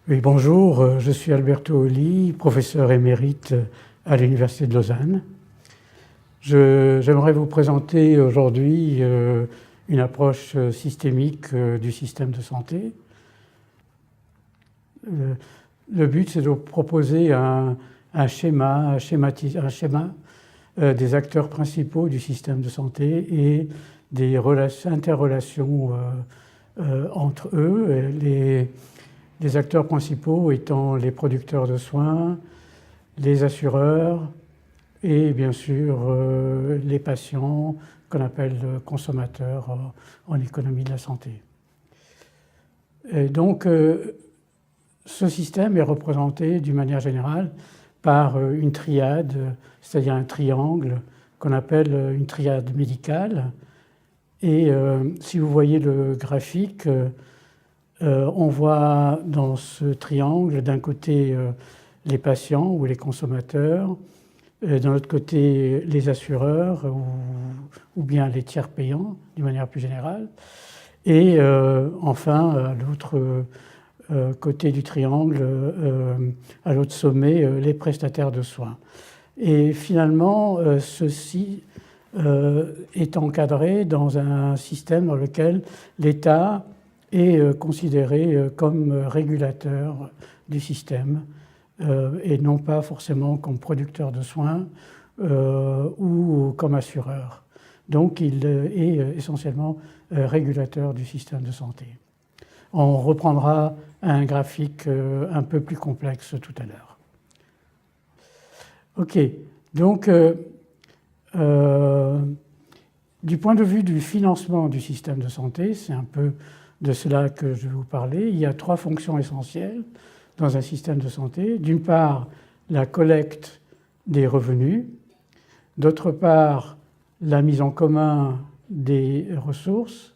Oui, bonjour, je suis Alberto Oli, professeur émérite à l'Université de Lausanne. J'aimerais vous présenter aujourd'hui une approche systémique du système de santé. Le but, c'est de proposer un schéma des acteurs principaux du système de santé et des interrelations entre eux. Les acteurs principaux étant les producteurs de soins, les assureurs et bien sûr les patients qu'on appelle consommateurs en économie de la santé. Et donc ce système est représenté d'une manière générale par une triade, c'est-à-dire un triangle qu'on appelle une triade médicale. Et si vous voyez le graphique, on voit dans ce triangle d'un côté les patients ou les consommateurs, d'un autre côté les assureurs ou bien les tiers payants d'une manière plus générale, et enfin à l'autre côté du triangle, à l'autre sommet, les prestataires de soins. Et finalement, ceci est encadré dans un système dans lequel l'État est considéré comme régulateur du système et non pas forcément comme producteur de soins ou comme assureur. Donc il est essentiellement régulateur du système de santé. On reprendra un graphique un peu plus complexe tout à l'heure. OK, donc du point de vue du financement du système de santé, c'est un peu de cela que je vais vous parler. Il y a trois fonctions essentielles dans un système de santé. D'une part, la collecte des revenus. D'autre part, la mise en commun des ressources.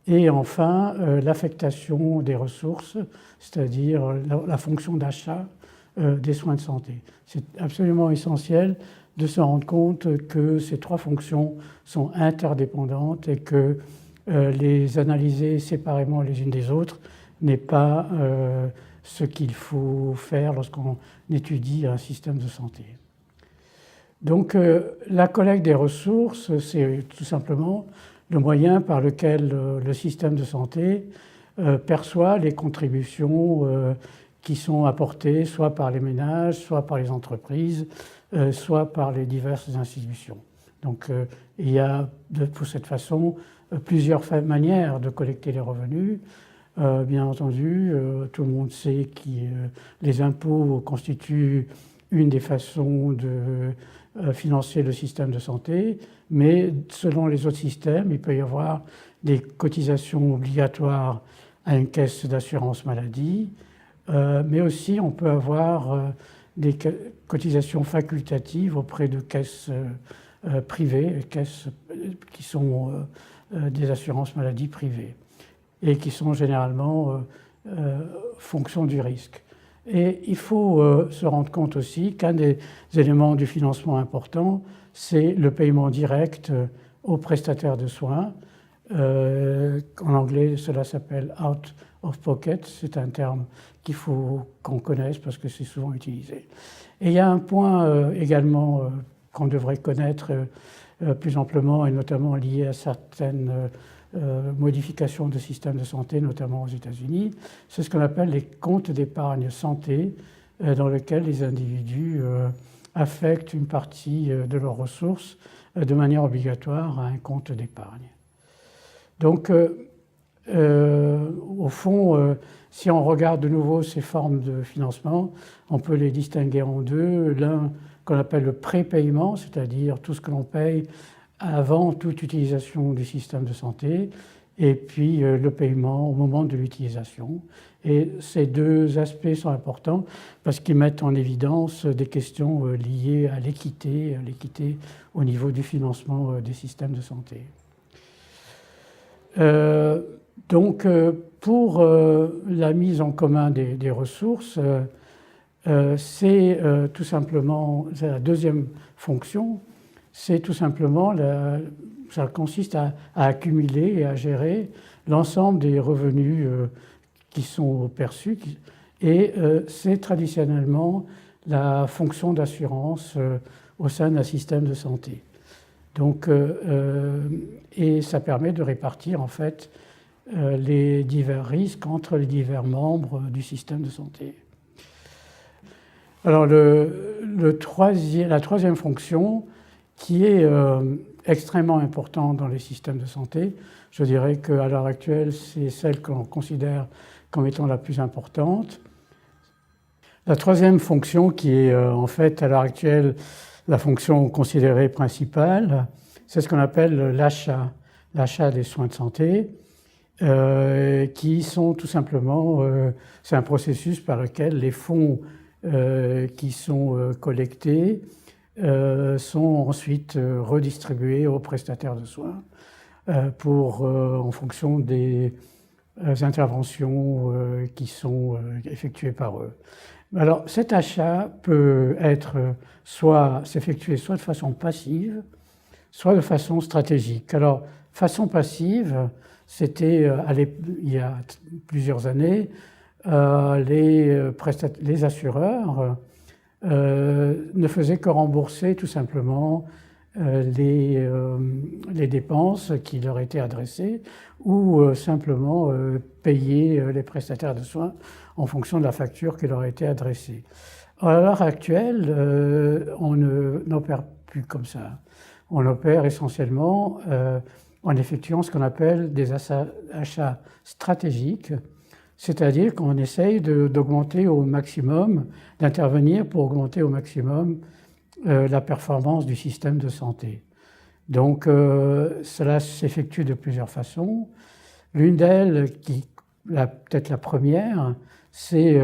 Et enfin, l'affectation des ressources, c'est-à-dire la fonction d'achat des soins de santé. C'est absolument essentiel de se rendre compte que ces trois fonctions sont interdépendantes et que les analyser séparément les unes des autres n'est pas ce qu'il faut faire lorsqu'on étudie un système de santé. Donc la collecte des ressources, c'est tout simplement le moyen par lequel le système de santé perçoit les contributions qui sont apportées soit par les ménages, soit par les entreprises, soit par les diverses institutions. Donc il y a de cette façon plusieurs manières de collecter les revenus. Bien entendu, tout le monde sait que les impôts constituent une des façons de financer le système de santé, mais selon les autres systèmes, il peut y avoir des cotisations obligatoires à une caisse d'assurance maladie, mais aussi on peut avoir des cotisations facultatives auprès de caisses privées, caisses qui sont des assurances maladie privées et qui sont généralement fonction du risque. Et il faut se rendre compte aussi qu'un des éléments du financement important, c'est le paiement direct aux prestataires de soins. En anglais, cela s'appelle out of pocket. C'est un terme qu'il faut qu'on connaisse parce que c'est souvent utilisé. Et il y a un point également qu'on devrait connaître plus amplement et notamment lié à certaines modifications de système de santé, notamment aux États-Unis, c'est ce qu'on appelle les comptes d'épargne santé, dans lesquels les individus affectent une partie de leurs ressources de manière obligatoire à un compte d'épargne. Donc, au fond, si on regarde de nouveau ces formes de financement, on peut les distinguer en deux. L'un qu'on appelle le prépaiement, c'est-à-dire tout ce que l'on paye avant toute utilisation du système de santé, et puis le paiement au moment de l'utilisation. Et ces deux aspects sont importants parce qu'ils mettent en évidence des questions liées à l'équité au niveau du financement des systèmes de santé. Donc, pour la mise en commun des ressources, c'est tout simplement la deuxième fonction. C'est tout simplement, ça consiste à accumuler et à gérer l'ensemble des revenus qui sont perçus et c'est traditionnellement la fonction d'assurance au sein d'un système de santé. Donc, et ça permet de répartir en fait les divers risques entre les divers membres du système de santé. Alors la troisième fonction, qui est extrêmement importante dans les systèmes de santé, je dirais qu'à l'heure actuelle, c'est celle que l'on considère comme étant la plus importante. La troisième fonction, qui est en fait à l'heure actuelle la fonction considérée principale, c'est ce qu'on appelle l'achat des soins de santé, qui sont tout simplement, c'est un processus par lequel les fonds qui sont collectés sont ensuite redistribués aux prestataires de soins en fonction des interventions qui sont effectuées par eux. Alors cet achat peut s'effectuer soit de façon passive, soit de façon stratégique. Alors façon passive, c'était il y a plusieurs années, les assureurs ne faisaient que rembourser tout simplement les dépenses qui leur étaient adressées ou simplement payer les prestataires de soins en fonction de la facture qui leur était adressée. À l'heure actuelle, on n'opère plus comme ça. On opère essentiellement en effectuant ce qu'on appelle des achats stratégiques, c'est-à-dire qu'on essaye d'augmenter au maximum, d'intervenir pour augmenter au maximum la performance du système de santé. Donc cela s'effectue de plusieurs façons. L'une d'elles, peut-être la première, c'est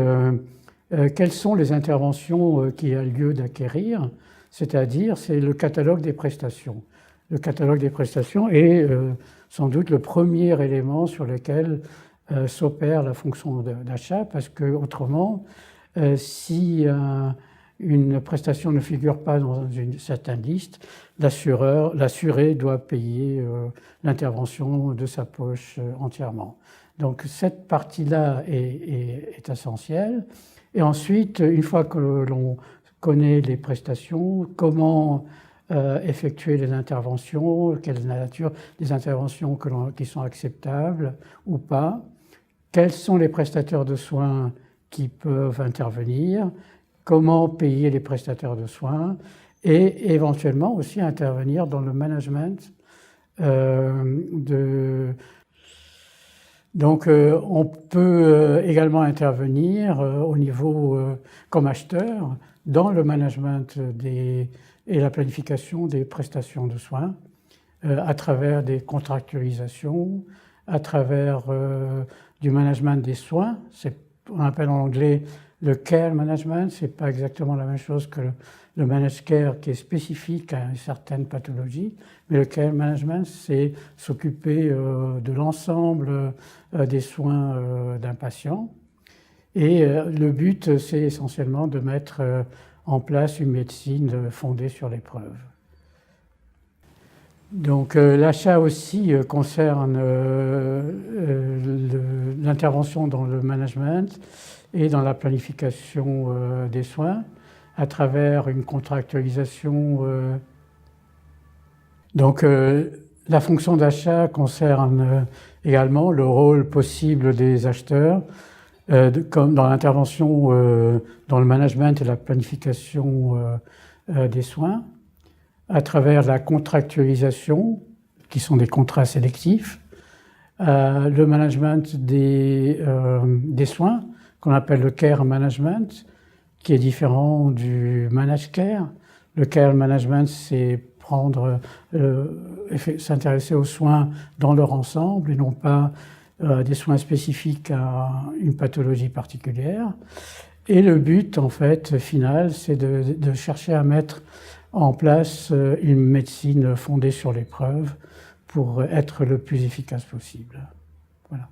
quelles sont les interventions qu'il a lieu d'acquérir, c'est-à-dire c'est le catalogue des prestations. Le catalogue des prestations est sans doute le premier élément sur lequel s'opère la fonction d'achat, parce que autrement, si une prestation ne figure pas dans une certaine liste, l'assuré doit payer l'intervention de sa poche entièrement. Donc cette partie-là est essentielle. Et ensuite, une fois que l'on connaît les prestations, comment effectuer les interventions, quelle est la nature des interventions qui sont acceptables ou pas, quels sont les prestataires de soins qui peuvent intervenir, comment payer les prestataires de soins et éventuellement aussi intervenir dans le management Donc on peut également intervenir au niveau comme acheteur dans le management et la planification des prestations de soins à travers des contractualisations, à travers du management des soins. On appelle en anglais le care management, ce n'est pas exactement la même chose que le managed care qui est spécifique à une certaine pathologie, mais le care management, c'est s'occuper de l'ensemble des soins d'un patient. Et le but, c'est essentiellement de mettre en place une médecine fondée sur les preuves. Donc l'achat aussi concerne l'intervention dans le management et dans la planification des soins à travers une contractualisation. Donc la fonction d'achat concerne également le rôle possible des acheteurs comme dans l'intervention dans le management et la planification des soins, à travers la contractualisation, qui sont des contrats sélectifs, le management des soins, qu'on appelle le care management, qui est différent du managed care. Le care management, c'est s'intéresser aux soins dans leur ensemble et non pas des soins spécifiques à une pathologie particulière. Et le but, en fait, final, c'est de chercher à mettre en place une médecine fondée sur les preuves pour être le plus efficace possible. Voilà.